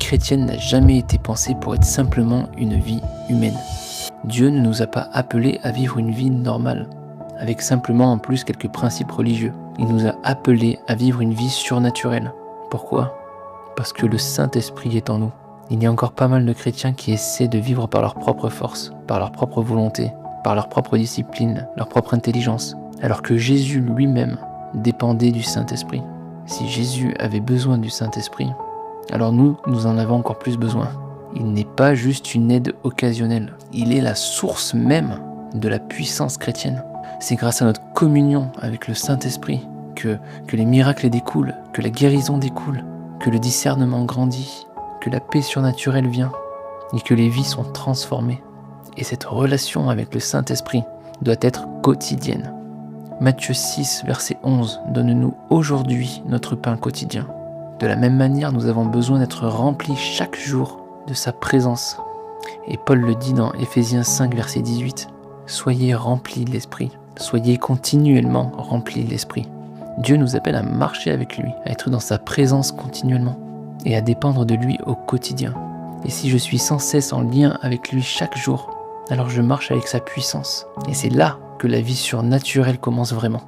chrétienne n'a jamais été pensée pour être simplement une vie humaine. Dieu ne nous a pas appelés à vivre une vie normale, avec simplement en plus quelques principes religieux. Il nous a appelés à vivre une vie surnaturelle. Pourquoi ? Parce que le Saint-Esprit est en nous. Il y a encore pas mal de chrétiens qui essaient de vivre par leur propre force, par leur propre volonté, par leur propre discipline, leur propre intelligence, alors que Jésus lui-même dépendait du Saint-Esprit. Si Jésus avait besoin du Saint-Esprit, alors nous en avons encore plus besoin. Il n'est pas juste une aide occasionnelle, il est la source même de la puissance chrétienne. C'est grâce à notre communion avec le Saint-Esprit que les miracles découlent, que la guérison découle, que le discernement grandit, que la paix surnaturelle vient et que les vies sont transformées. Et cette relation avec le Saint-Esprit doit être quotidienne. Matthieu 6, verset 11, « Donne-nous aujourd'hui notre pain quotidien ». De la même manière, nous avons besoin d'être remplis chaque jour de sa présence. Et Paul le dit dans Éphésiens 5, verset 18, « Soyez remplis de l'Esprit, soyez continuellement remplis de l'Esprit ». Dieu nous appelle à marcher avec lui, à être dans sa présence continuellement et à dépendre de lui au quotidien. Et si je suis sans cesse en lien avec lui chaque jour, alors je marche avec sa puissance. Et c'est là que la vie surnaturelle commence vraiment.